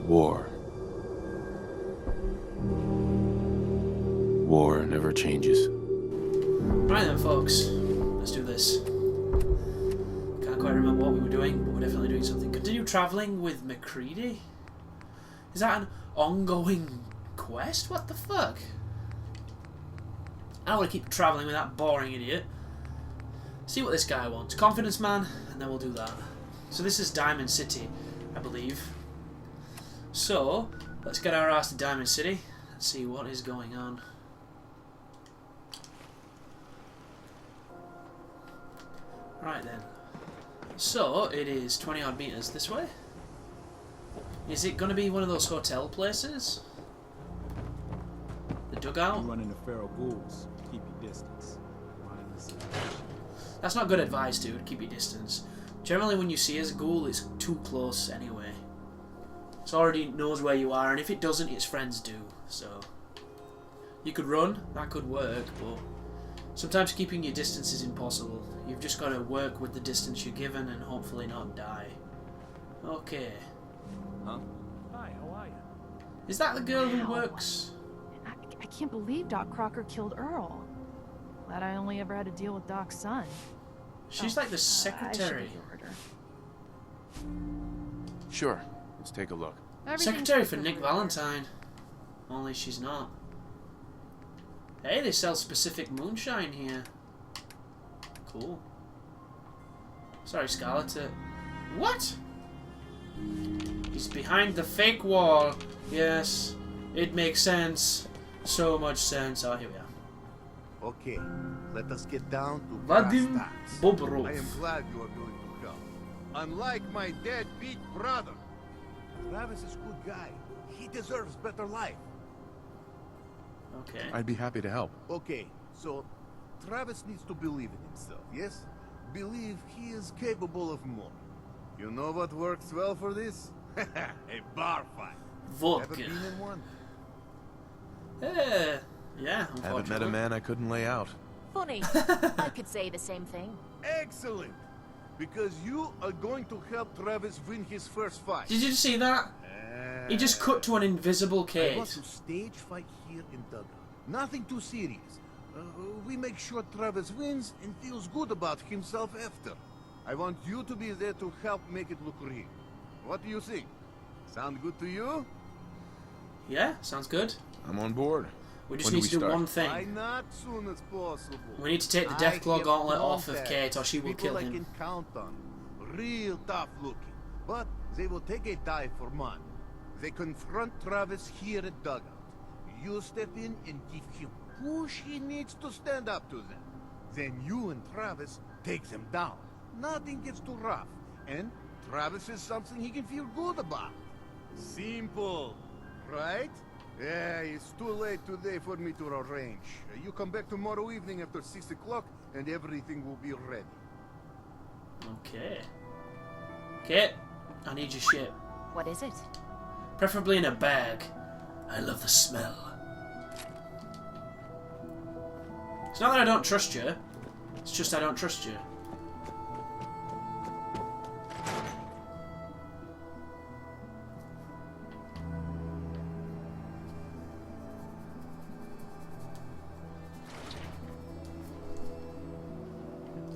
War. War never changes. Right then, folks. Let's do this. Can't quite remember what we were doing, but we're definitely doing something. Continue travelling with McCready? Is that an ongoing quest? What the fuck? I don't want to keep travelling with that boring idiot. See what this guy wants. Confidence man, and then we'll do that. So this is Diamond City, I believe. So, let's get our ass to Diamond City and see what is going on. Right then. So, it is 20 odd meters this way. Is it going to be one of those hotel places? The dugout? You run into feral ghouls. Keep your distance. That's not good advice, dude. Keep your distance. Generally, when you see a ghoul, it's too close anyway. It already knows where you are, and if it doesn't, its friends do. So, you could run. That could work, but sometimes keeping your distance is impossible. You've just got to work with the distance you're given and hopefully not die. Okay. Huh? Hi, how are you? Is that the girl who works? I can't believe Doc Crocker killed Earl. Glad I only ever had to deal with Doc's son. She's like the secretary. Sure, let's take a look. Secretary for Nick Valentine. Only she's not. Hey, they sell specific moonshine here. Cool. Sorry, Scarlet. What? He's behind the fake wall. Yes, it makes sense. So much sense. Oh, here we are. Okay, let us get down to Vadim brass tacks. Bobrov. I am glad you are going to come. Unlike my deadbeat brother, Travis is a good guy. He deserves better life. Okay. I'd be happy to help. Okay, so Travis needs to believe in himself, yes? Believe he is capable of more. You know what works well for this? A bar fight. Vodka. Ever been in one? Yeah, Haven't met unfortunately. a man I couldn't lay out. Funny. I could say the same thing. Excellent! Because you are going to help Travis win his first fight. Did you see that? He just cut to an invisible I want cage. to stage fight here in Dugout. Nothing too serious. We make sure Travis wins and feels good about himself after. I want you to be there to help make it look real. What do you think? Sound good to you? Yeah, sounds good. I'm on board. We just When need do to do we start? one Why thing. not soon as possible? We need to take the I Deathclaw have gauntlet off of contacts, Kate or she will people kill I him. can count on. Real tough looking. But they will take a dive for money. They confront Travis here at Dugout. You step in and give him push he needs to stand up to them. Then you and Travis take them down. Nothing gets too rough. And Travis is something he can feel good about. Simple, right? Yeah, it's too late today for me to arrange. You come back tomorrow evening after 6 o'clock and everything will be ready. Okay. Kate, I need your shit. What is it? Preferably in a bag. I love the smell. It's not that I don't trust you. It's just I don't trust you.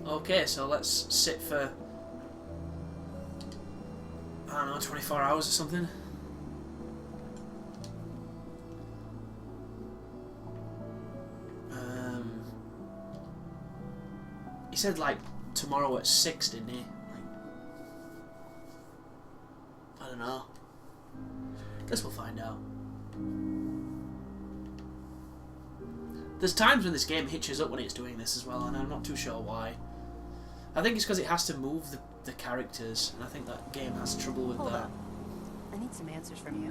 Okay, so let's sit for, I don't know, 24 hours or something. He said like tomorrow at 6, didn't he? Like, I don't know. Guess we'll find out. There's times when this game hitches up when it's doing this as well, and I'm not too sure why. I think it's because it has to move the characters, and I think that game has trouble with Hold that. on. I need some answers from you.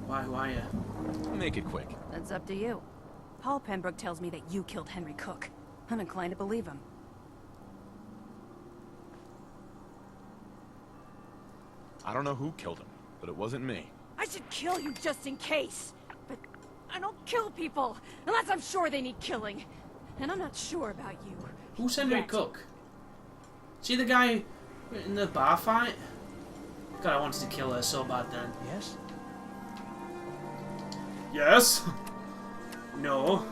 Why are you? Make it quick. That's up to you. Paul Pembroke tells me that you killed Henry Cook. I'm inclined to believe him. I don't know who killed him, but it wasn't me. I should kill you just in case. But I don't kill people unless I'm sure they need killing. And I'm not sure about you. Who's Henry Yet. Cook? See the guy in the bar fight? God, I wanted to kill her so bad then. Yes? Yes? No.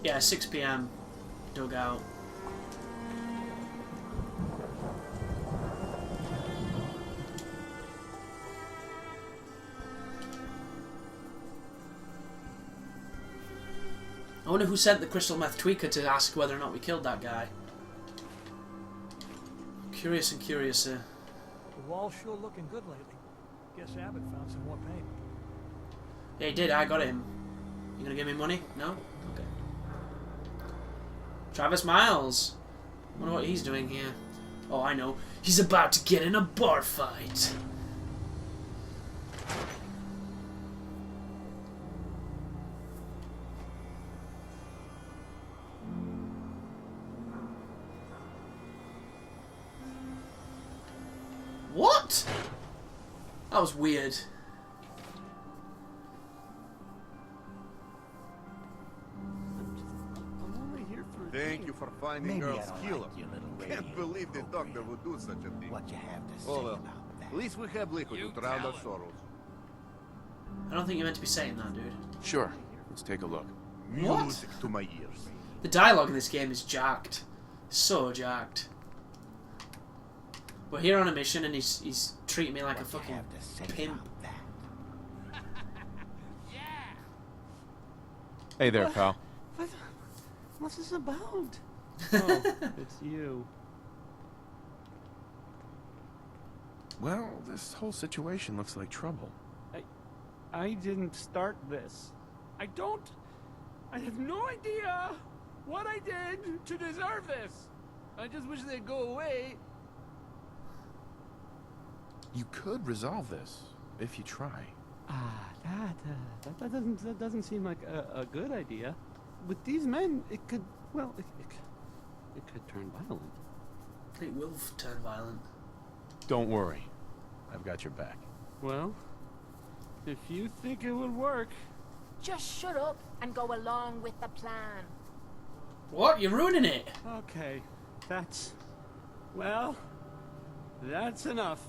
Yeah, 6 PM. Dugout. I wonder who sent the crystal meth tweaker to ask whether or not we killed that guy. Curious and curiouser. The wall's sure looking good lately. Guess Abbott found some more paint. Yeah, he did. I got him. You gonna give me money? No? Okay. Travis Miles. Wonder what he's doing here. Oh, I know. He's about to get in a bar fight. What? That was weird. Thank you for finding Earl's killer. Can't believe the doctor would do such a thing. What you have to say Oh well, about that? at least we have liquid to drown our sorrows. I don't think you're meant to be saying that, dude. Sure. Let's take a look. What? Music to my ears. The dialogue in this game is jacked. So jacked. We're here on a mission and he's treating me like a What you fucking have to say pimp. about that? Hey there, pal. What's this about? Oh, it's you. Well, this whole situation looks like trouble. I didn't start this. I have no idea what I did to deserve this. I just wish they'd go away. You could resolve this if you try. That doesn't seem like a good idea. With these men, it could, well, it could turn violent. It will turn violent. Don't worry. I've got your back. Well, if you think it would work. Just shut up and go along with the plan. What? You're ruining it. Okay, that's enough.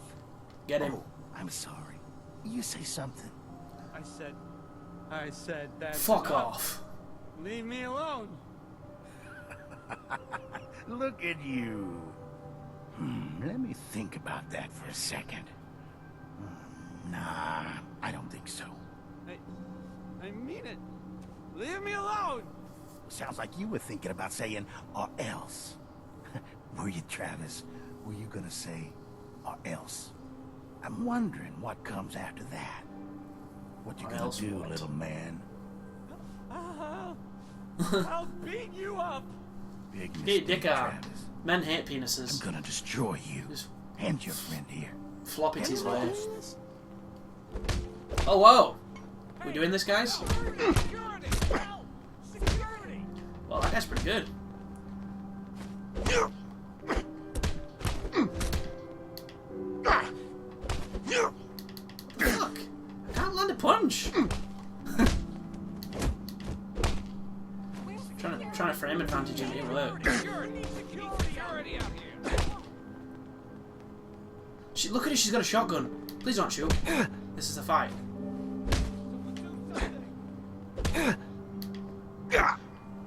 Get him. Oh, I'm sorry. You say something. I said that's Fuck enough. off. Leave me alone. Look at you. Let me think about that for a second. Nah, I don't think so. I mean it. Leave me alone. Sounds like you were thinking about saying, or else. Were you, Travis? Were you gonna say, or else? I'm wondering what comes after that. What you Or gonna else do, what? little man? I'll beat you up. Big Hey, mistake, Dicker. Travis. Men hate I'm penises. gonna destroy you. Just And your friend here. flop it his way. Hello. Oh, whoa. We doing this, guys? Security! Help! Security! Well, that guy's pretty good. Fuck! I can't land a punch! trying to frame advantage in it work. Security out here. Look at her, she's got a shotgun. Please don't shoot. This is a fight.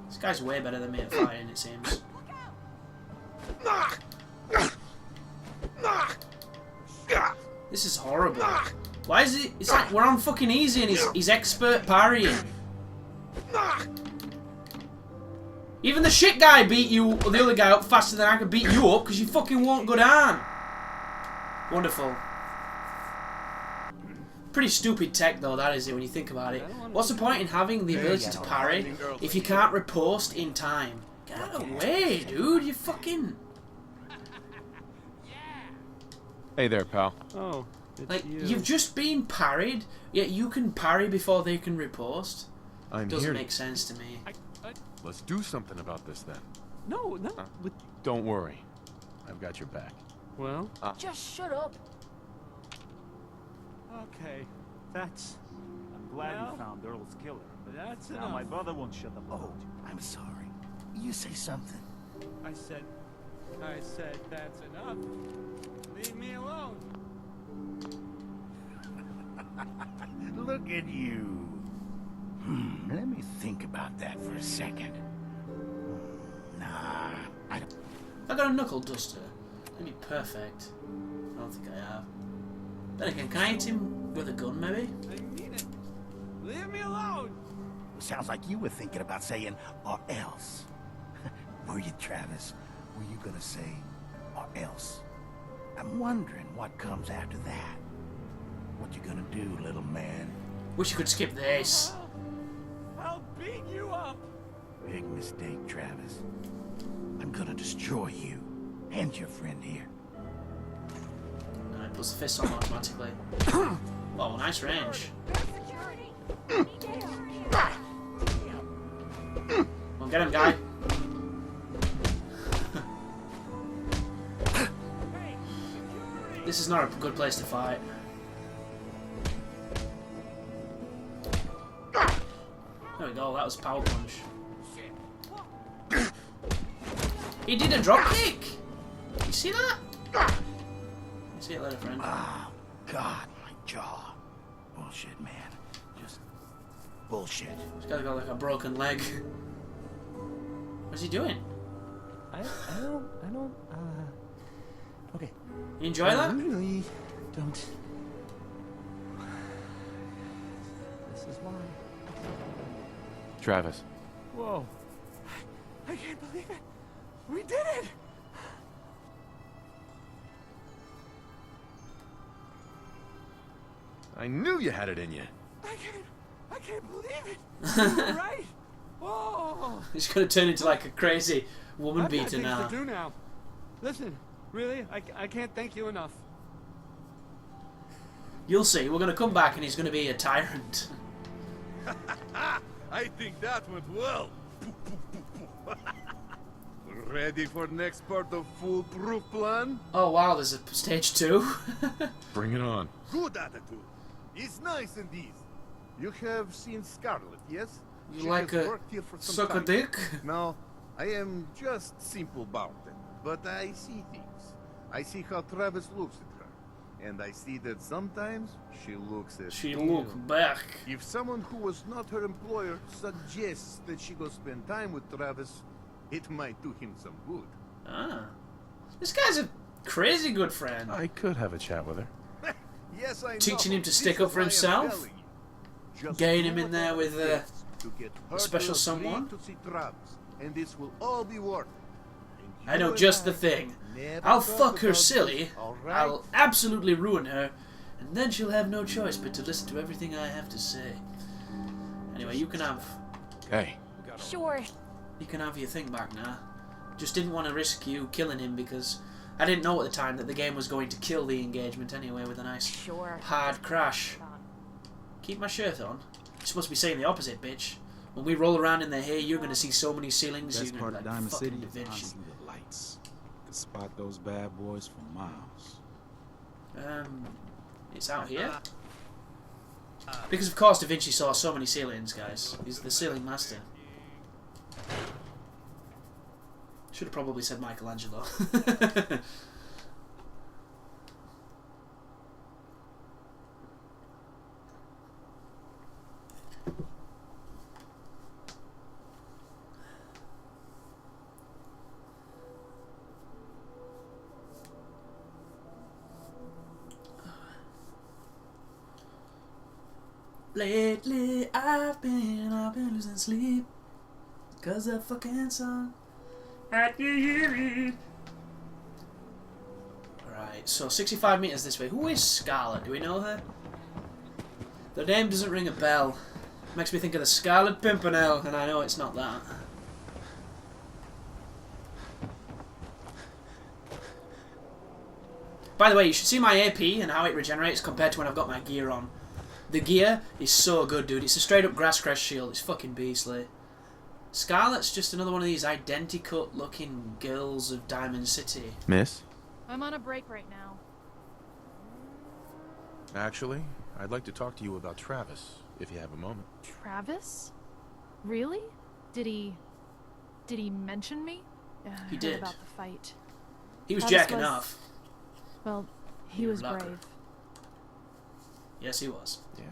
This guy's way better than me at fighting, it seems. This is horrible. Why is it? It's like we're on fucking easy and he's expert parrying. Even the shit guy beat you, or the other guy, up faster than I can beat you up because you fucking won't go down. Wonderful. Pretty stupid tech though, that is it when you think about it. What's the point in having the ability to parry if you can't riposte in time? Get out of the way, dude. You fucking... Hey there, pal. Oh, it's Like, you. you've just been parried, yet you can parry before they can riposte. I'm Doesn't here. make sense to me. Let's do something about this then. No. With, Don't worry. I've got your back. well, Just shut up. okay. That's... I'm glad Well, you found Earl's killer. that's Now enough. my brother won't shut the Oh, boat. I'm sorry. You say something. I said that's enough. Leave me alone. Look at you. Let me think about that for a second. Nah, I don't... I got a knuckle duster. That'd be perfect. I don't think I have. Then again, can I hit him with a gun, maybe? I mean it. Leave me alone. Sounds like you were thinking about saying, or else. Were you, Travis? Were you gonna say, or else? I'm wondering what comes after that. What you gonna do, little man? Wish you could skip this. I'll beat you up. Big mistake, Travis. I'm gonna destroy you. And your friend here. Alright, puts the fist on automatically. Oh, nice range. Well, get him, guy. This is not a good place to fight. There we go, that was power punch. He did a drop kick! You see that? See it later, friend. Oh, God, my jaw. Bullshit, man. Just bullshit. This guy's got like a broken leg. What's he doing? I don't, okay. You enjoy that? I really don't. This is why. Travis. Whoa. I can't believe it. We did it. I knew you had it in you. I can't believe it. You're right. Oh. He's gonna turn into like a crazy woman I've got beater things now. to do now. Listen, really, I can't thank you enough. You'll see, we're gonna come back and he's gonna be a tyrant. I think that went well. Ready for next part of foolproof plan? Oh wow, there's a stage 2. Bring it on. Good attitude. It's nice and easy. You have seen Scarlet, yes? You She like has a worked here for some suck a time. dick? No, I am just simple bartender, but I see things. I see how Travis looks at her, and I see that sometimes she looks at She you. look back. If someone who was not her employer suggests that she go spend time with Travis, it might do him some good. Ah. This guy's a crazy good friend. I could have a chat with her. Yes, I know. Teaching him to This stick is up for why I'm himself? telling you. Just Getting do him in what there with it takes to get her a special to agree someone? to see Travis, and this will all be worth it. And I know you just and the thing. never I'll talk fuck her about silly, this, all right? I'll absolutely ruin her, and then she'll have no choice but to listen to everything I have to say. Anyway, you can have Hey. Sure. your thing back now. Just didn't want to risk you killing him because I didn't know at the time that the game was going to kill the engagement anyway with a nice Sure. hard crash. Keep my shirt on. You're supposed to be saying the opposite, bitch. When we roll around in the hay, you're going to see so many ceilings. Best You're part going of to be like Diamond City fucking is Da Vinci. honestly the lights. You can spot those bad boys for miles. It's out here. Because of course Da Vinci saw so many ceilings, guys. He's the ceiling master. Should have probably said Michelangelo. Lately I've been losing sleep 'cause that fucking song. I can hear it. Alright, so 65 meters this way. Who is Scarlet? Do we know her? The name doesn't ring a bell. Makes me think of the Scarlet Pimpernel, and I know it's not that. By the way, you should see my AP and how it regenerates compared to when I've got my gear on. The gear is so good, dude. It's a straight up grass crest shield. It's fucking beastly. Scarlet's just another one of these identical looking girls of Diamond City. Miss? I'm on a break right now. Actually, I'd like to talk to you about Travis, if you have a moment. Travis? Really? Did he mention me? He I heard did. about the fight. He was Travis jacking was- off. Well, he Your was locker. brave. Yes, he was. Yeah.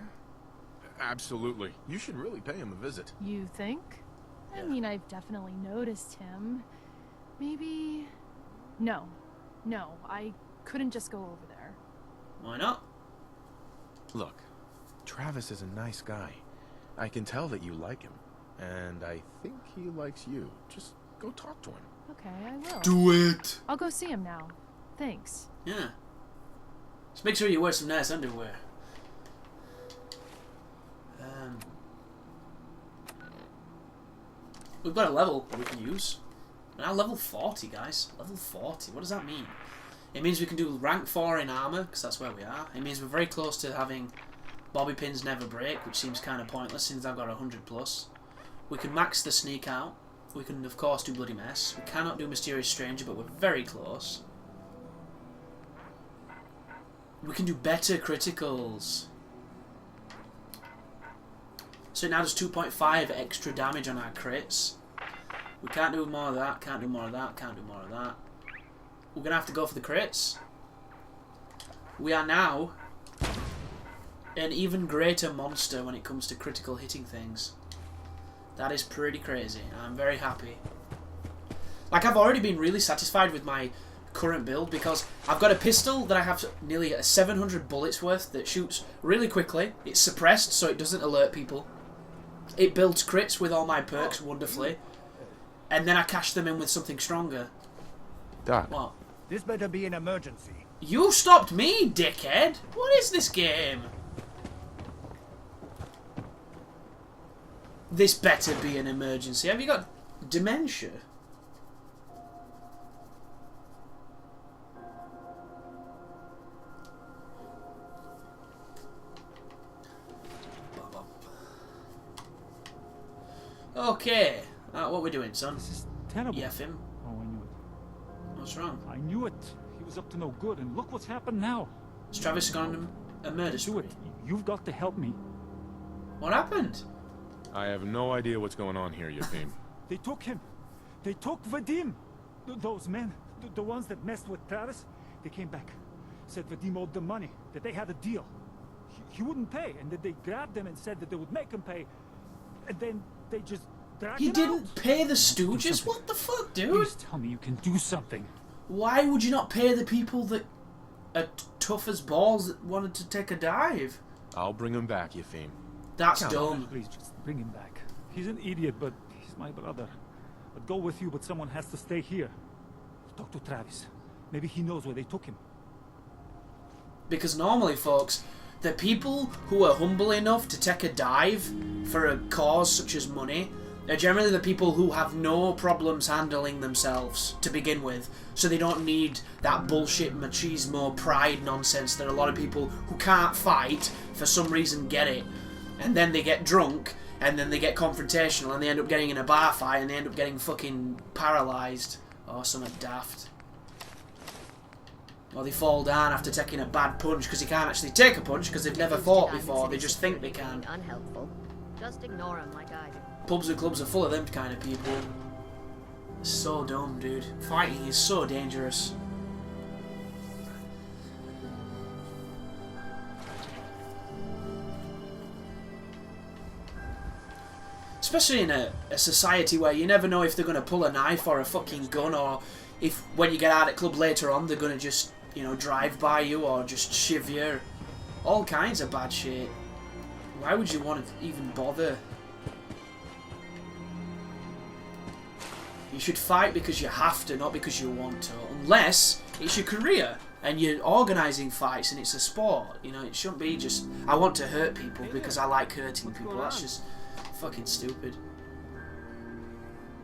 Absolutely. You should really pay him a visit. You think? Yeah. I mean, I've definitely noticed him. Maybe... No. No, I couldn't just go over there. Why not? Look, Travis is a nice guy. I can tell that you like him. And I think he likes you. Just go talk to him. Okay, I will. Do it! I'll go see him now. Thanks. Yeah. Just make sure you wear some nice underwear. We've got a level we can use. We're now level 40, guys. Level 40. What does that mean? It means we can do rank 4 in armor, because that's where we are. It means we're very close to having bobby pins never break, which seems kind of pointless since I've got 100 plus. We can max the sneak out. We can, of course, do bloody mess. We cannot do mysterious stranger, but we're very close. We can do better criticals. So it now does 2.5 extra damage on our crits. We can't do more of that, can't do more of that, can't do more of that. We're going to have to go for the crits. We are now an even greater monster when it comes to critical hitting things. That is pretty crazy. I'm very happy. Like, I've already been really satisfied with my current build because I've got a pistol that I have nearly 700 bullets worth that shoots really quickly. It's suppressed so it doesn't alert people. It builds crits with all my perks wonderfully. And then I cash them in with something stronger. Doc. What? This better be an emergency. You stopped me, dickhead! What is this game? This better be an emergency. Have you got dementia? Okay. What are we doing, son? This is terrible. Yeah, him. Oh, I knew it. What's wrong? I knew it. He was up to no good, and look what's happened now. Has Travis gone on a murder Do spree? it. You've got to help me. What happened? I have no idea what's going on here, Yefim. They took him. They took Vadim. Those men, the ones that messed with Travis, they came back. Said Vadim owed them money, that they had a deal. He wouldn't pay, and that they grabbed him and said that they would make him pay. And then they just dragged He him didn't out. pay the Stooges? What the fuck, dude? Please tell me you can do something. Why would you not pay the people that are tough as balls that wanted to take a dive? I'll bring him back, Yefim. That's Come dumb. Please just bring him back. He's an idiot, but he's my brother. I'd go with you, but someone has to stay here. Talk to Travis. Maybe he knows where they took him. Because normally, folks, the people who are humble enough to take a dive for a cause such as money are generally the people who have no problems handling themselves to begin with. So they don't need that bullshit machismo pride nonsense that a lot of people who can't fight for some reason get it. And then they get drunk, and then they get confrontational, and they end up getting in a bar fight, and they end up getting fucking paralysed. Or something daft. Or they fall down after taking a bad punch because they can't actually take a punch because they've never fought before. They just think they can. Unhelpful. Just ignore him like I do. Pubs and clubs are full of them kind of people. It's so dumb, dude. Fighting is so dangerous. Especially in a society where you never know if they're going to pull a knife or a fucking gun, or if when you get out at club later on they're going to just, you know, drive by you or just shiv you. All kinds of bad shit. Why would you want to even bother? You should fight because you have to, not because you want to. Unless it's your career and you're organising fights and it's a sport. You know, it shouldn't be just, I want to hurt people because I like hurting people. That's just fucking stupid.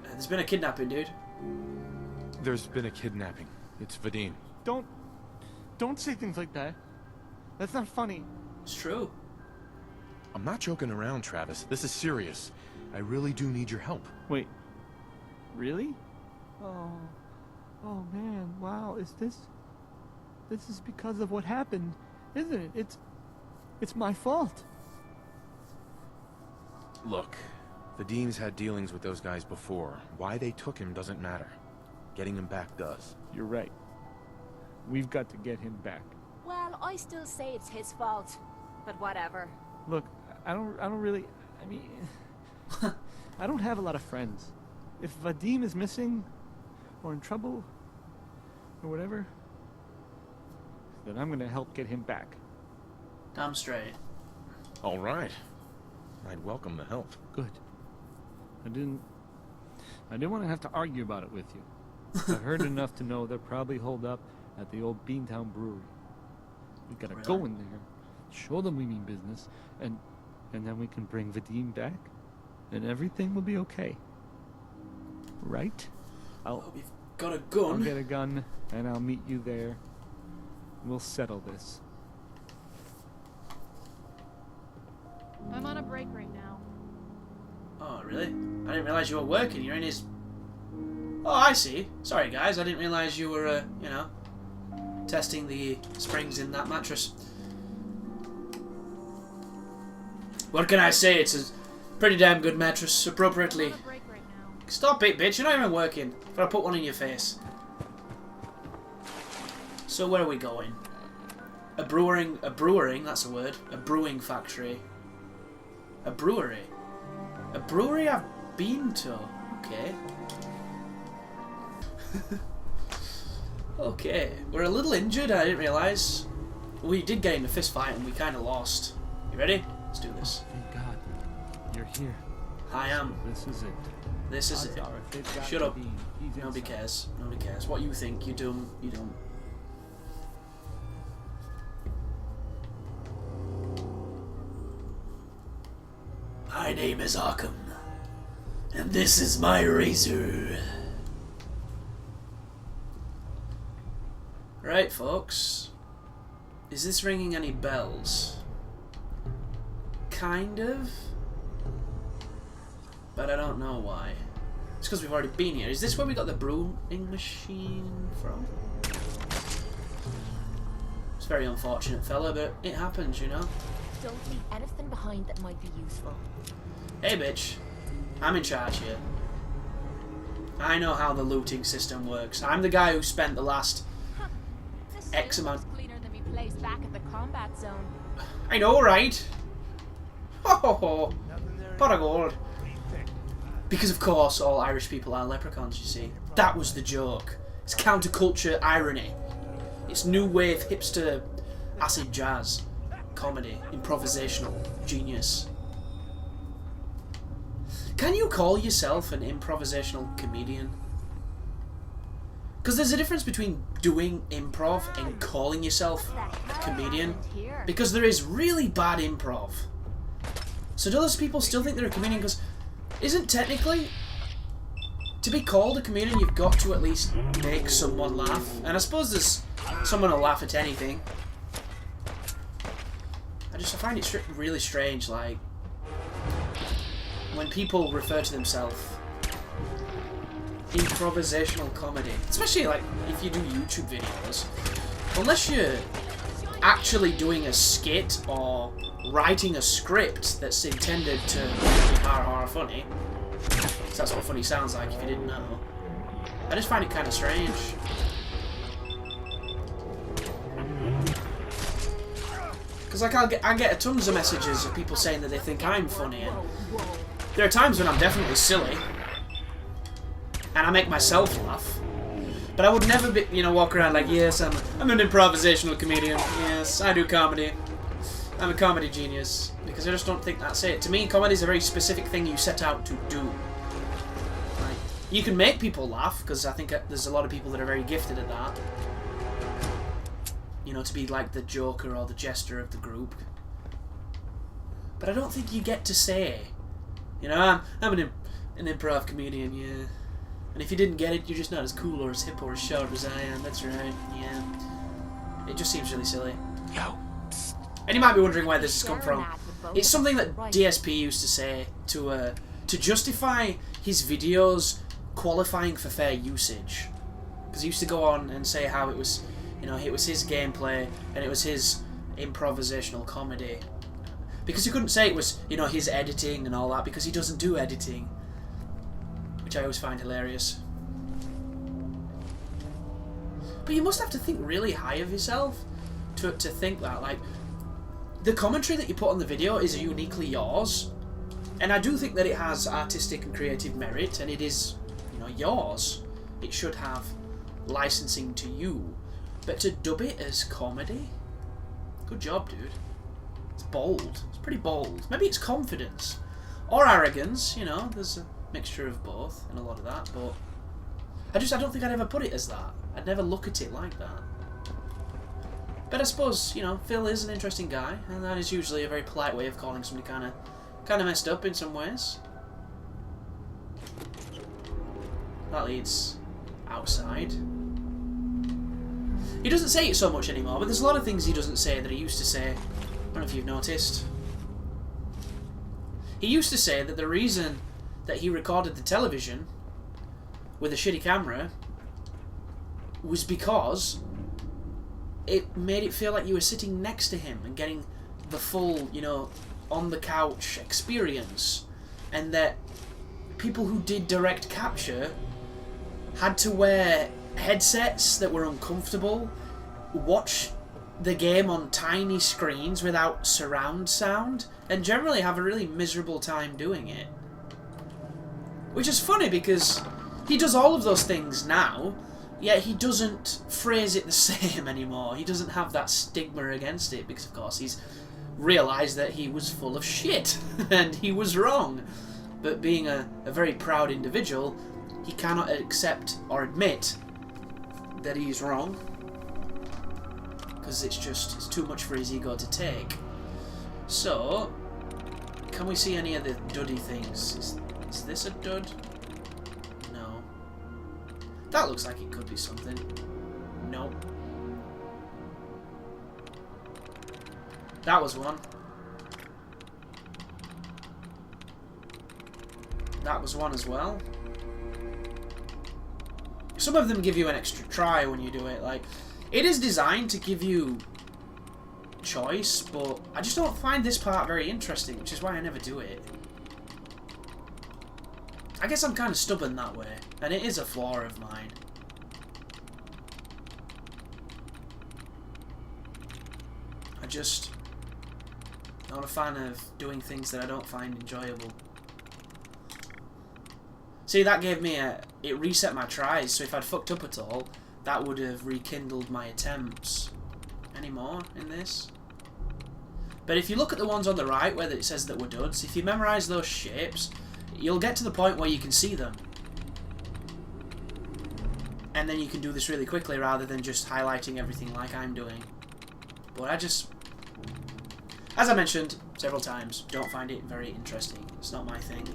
There's been a kidnapping, dude. There's been a kidnapping. It's Vadim. Don't say things like that. That's not funny. It's true. I'm not joking around, Travis. This is serious. I really do need your help. Wait. Really? Oh man, wow, this is because of what happened, isn't it? It's my fault. Look, Vadim's had dealings with those guys before. Why they took him doesn't matter. Getting him back does. You're right. We've got to get him back. Well, I still say it's his fault. But whatever. Look, I don't really... I mean... I don't have a lot of friends. If Vadim is missing, or in trouble, or whatever, then I'm gonna help get him back. Damn straight. All right. I'd welcome the help. Good. I didn't want to have to argue about it with you. I've heard enough to know they're probably holed up at the old Beantown Brewery. We gotta go in there, show them we mean business, and then we can bring Vadim back, and everything will be okay. Right? We've got a gun. I'll get a gun, and I'll meet you there. We'll settle this. I'm on a break right now. Oh, really? I didn't realize you were working. You're in his... Oh, I see. Sorry, guys. I didn't realize you were, you know, testing the springs in that mattress. What can I say? It's a pretty damn good mattress, appropriately. I'm on a break right now. Stop it, bitch. You're not even working. If I put one in your face. So where are we going? A brewing, that's a word. A brewing factory. A brewery. A brewery I've been to. Okay. Okay. We're a little injured, I didn't realise. We did get in a fist fight and we kind of lost. You ready? Let's do this. Oh, thank God. You're here. I am. This is it. This is it. Shut up. Nobody inside. cares. Nobody cares. What you think, you don't. You don't. My name is Arkham, and this is my razor. Right, folks. Is this ringing any bells? Kind of. But I don't know why. It's because we've already been here. Is this where we got the brewing machine from? It's very unfortunate, fella, but it happens, you know? Don't leave anything behind that might be useful. Hey, bitch. I'm in charge here. I know how the looting system works. I'm the guy who spent the last X amount... Cleaner than we placed back at the combat zone. I know, right? Ho ho ho. Pot of gold. Because of course all Irish people are leprechauns, you see. That was the joke. It's counterculture irony. It's new wave hipster acid jazz. Comedy. Improvisational. Genius. Can you call yourself an improvisational comedian? Because there's a difference between doing improv and calling yourself a comedian. Because there is really bad improv. So do those people still think they're a comedian? Because isn't technically, to be called a comedian, you've got to at least make someone laugh. And I suppose there's someone will laugh at anything. I find it really strange, like, when people refer to themselves improvisational comedy, especially like if you do YouTube videos, unless you're actually doing a skit or writing a script that's intended to be horror funny. So that's what funny sounds like if you didn't know. I just find it kind of strange. Because like I get tons of messages of people saying that they think I'm funny, and there are times when I'm definitely silly and I make myself laugh, but I would never be, you know, walk around like, yes, I'm an improvisational comedian, yes, I do comedy, I'm a comedy genius, because I just don't think that's it. To me, comedy is a very specific thing you set out to do. Like, you can make people laugh, because I think there's a lot of people that are very gifted at that. You know, to be like the joker or the jester of the group. But I don't think you get to say, you know, I'm an improv comedian, yeah. And if you didn't get it, you're just not as cool or as hip or as sharp as I am. That's right, yeah. It just seems really silly. Yo. And you might be wondering where this has come from. It's something that DSP used to say to justify his videos qualifying for fair usage. Because he used to go on and say how it was, you know, it was his gameplay and it was his improvisational comedy. Because he couldn't say it was, you know, his editing and all that, because he doesn't do editing. Which I always find hilarious. But you must have to think really high of yourself to think that. Like, the commentary that you put on the video is uniquely yours. And I do think that it has artistic and creative merit, and it is, you know, yours. It should have licensing to you. But to dub it as comedy? Good job, dude. It's bold. It's pretty bold. Maybe it's confidence. Or arrogance, you know. There's a mixture of both and a lot of that, but I don't think I'd ever put it as that. I'd never look at it like that. But I suppose, you know, Phil is an interesting guy, and that is usually a very polite way of calling somebody kind of messed up in some ways. That leads outside. He doesn't say it so much anymore, but there's a lot of things he doesn't say that he used to say. I don't know if you've noticed. He used to say that the reason that he recorded the television with a shitty camera was because it made it feel like you were sitting next to him and getting the full, you know, on the couch experience, and that people who did direct capture had to wear headsets that were uncomfortable, watch the game on tiny screens without surround sound, and generally have a really miserable time doing it. Which is funny because he does all of those things now, yet he doesn't phrase it the same anymore. He doesn't have that stigma against it because, of course, he's realised that he was full of shit and he was wrong. But being a very proud individual, he cannot accept or admit that he's wrong because it's too much for his ego to take. So, can we see any of the duddy things? Is this a dud? No. That looks like it could be something. Nope. That was one. That was one as well. Some of them give you an extra try when you do it. Like, it is designed to give you choice, but I just don't find this part very interesting, which is why I never do it. I guess I'm kind of stubborn that way, and it is a flaw of mine. I'm not a fan of doing things that I don't find enjoyable. See, that gave me it reset my tries, so if I'd fucked up at all, that would have rekindled my attempts. Any more in this? But if you look at the ones on the right where it says that we're duds, if you memorise those shapes, you'll get to the point where you can see them. And then you can do this really quickly rather than just highlighting everything like I'm doing. But I just, as I mentioned several times, don't find it very interesting. It's not my thing.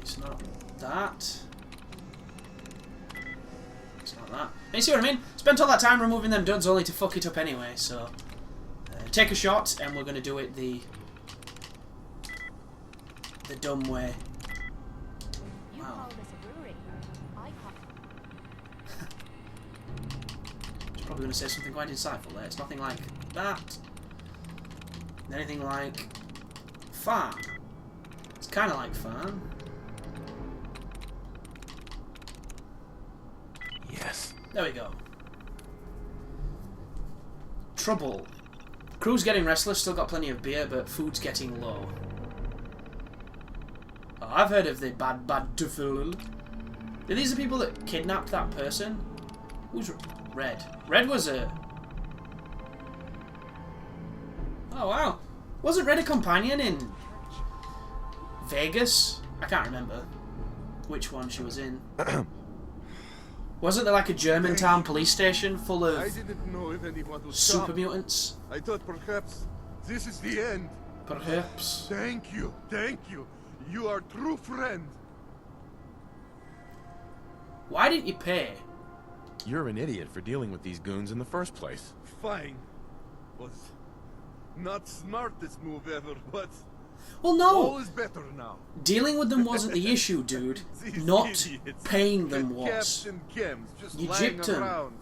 It's not that. It's not that. And you see what I mean? Spent all that time removing them duds only to fuck it up anyway, so take a shot and we're going to do it the dumb way. You Wow. call this a brewery. I call It's probably going to say something quite insightful there. It's nothing like that. Anything like farm. It's kind of like farm. Yes. There we go. Trouble. Crew's getting restless, still got plenty of beer, but food's getting low. Oh, I've heard of the bad Tuffel. Are these the people that kidnapped that person? Who's Red? Red was a... Oh, wow. Wasn't Red a companion in Vegas? I can't remember which one she was in. Wasn't there like a Germantown police station full of I didn't know if anyone would super stop. mutants? I thought perhaps this is the end. Perhaps. Thank you, thank you. You are a true friend. Why didn't you pay? You're an idiot for dealing with these goons in the first place. Fine. Was not smartest move ever, but Well, no. all is better now. Dealing with them wasn't the issue, dude. These Not idiots. paying them Get was. Captain Chems just You lying gypped 'em. around.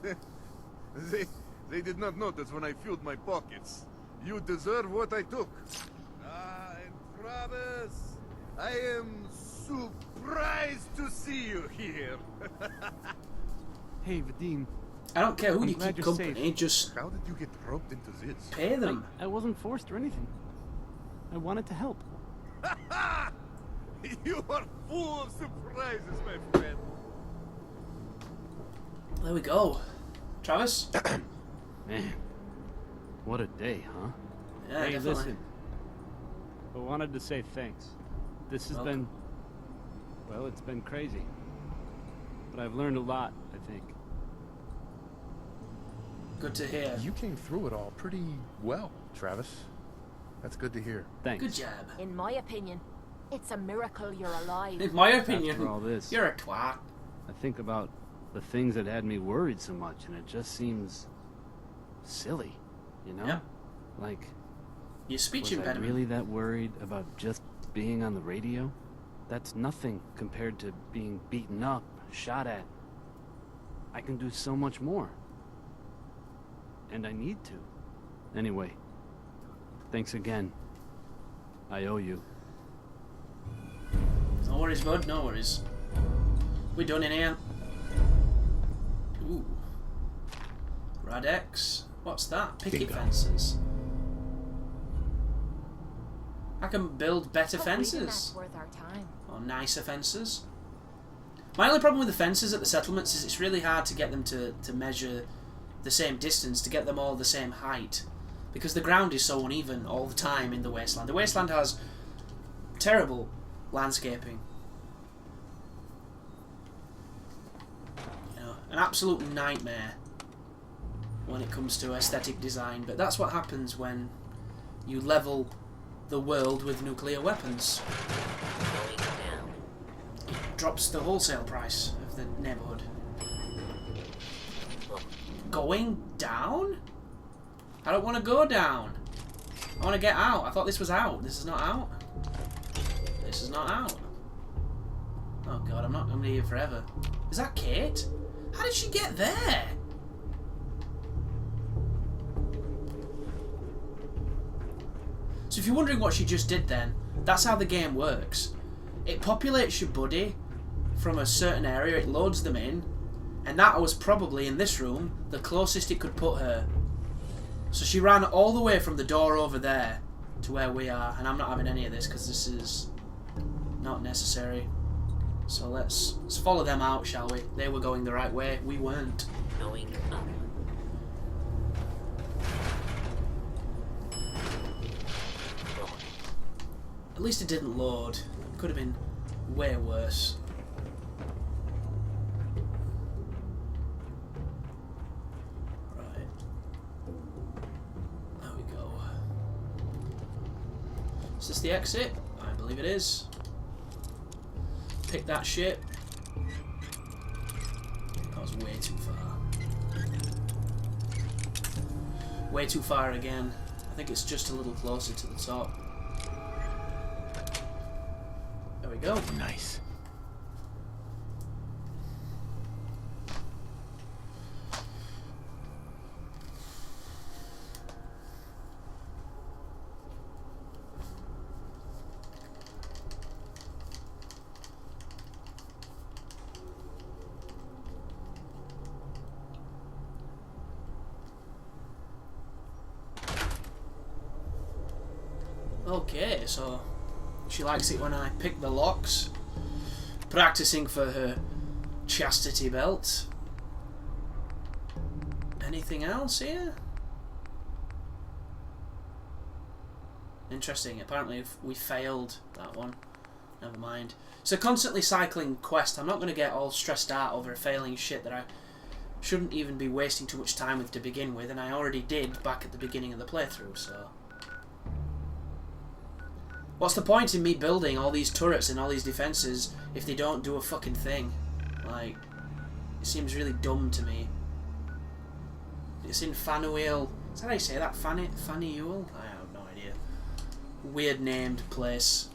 They did not notice when I filled my pockets. You deserve what I took. And Travis! I am surprised to see you here. Hey, Vadim. I don't care who I'm you glad keep you're company, safe. just How did you get roped into this? pay them. I wasn't forced or anything. I wanted to help. You are full of surprises, my friend. There we go. Travis? Man, what a day, huh? Yeah, Hey, definitely. listen. I wanted to say thanks. This has Welcome. been... Well, it's been crazy. But I've learned a lot, I think. Good to hear. You came through it all pretty well, Travis. That's good to hear. Thanks. Good job. In my opinion, it's a miracle you're alive. In my opinion, After all this, you're a twat. I think about the things that had me worried so much, and it just seems silly, you know? Yeah. Like, Your speech was I impediment. really that worried about just being on the radio? That's nothing compared to being beaten up, shot at. I can do so much more. And I need to. Anyway, thanks again. I owe you. No worries, bud. No worries. We done in here? Ooh. Radex. What's that? Picket Bingo. fences. I can build better But reading fences. that's worth our time. Or nicer fences. My only problem with the fences at the settlements is it's really hard to get them to measure the same distance, to get them all the same height. Because the ground is so uneven all the time in the Wasteland. The Wasteland has terrible landscaping. You know, an absolute nightmare when it comes to aesthetic design. But that's what happens when you level the world with nuclear weapons. It drops the wholesale price of the neighborhood. Going down? I don't want to go down. I want to get out. I thought this was out. This is not out. This is not out. Oh god, I'm not going to be here forever. Is that Kate? How did she get there? So if you're wondering what she just did then, that's how the game works. It populates your buddy from a certain area, it loads them in, and that was probably, in this room, the closest it could put her. So she ran all the way from the door over there to where we are, and I'm not having any of this because this is not necessary. So let's follow them out, shall we? They were going the right way, we weren't. Going up. At least it didn't load. It could have been way worse. Right. There we go. Is this the exit? I believe it is. Pick that shit. That was way too far. Way too far again. I think it's just a little closer to the top. There we go. Nice. Okay, so she likes it when I pick the locks. Practicing for her chastity belt. Anything else here? Interesting. Apparently we failed that one. Never mind. It's a constantly cycling quest. I'm not going to get all stressed out over failing shit that I shouldn't even be wasting too much time with to begin with, and I already did back at the beginning of the playthrough, so... What's the point in me building all these turrets and all these defences if they don't do a fucking thing? Like, it seems really dumb to me. It's in Fanuel. Is that how you say that? Fanuel? I have no idea. Weird named place.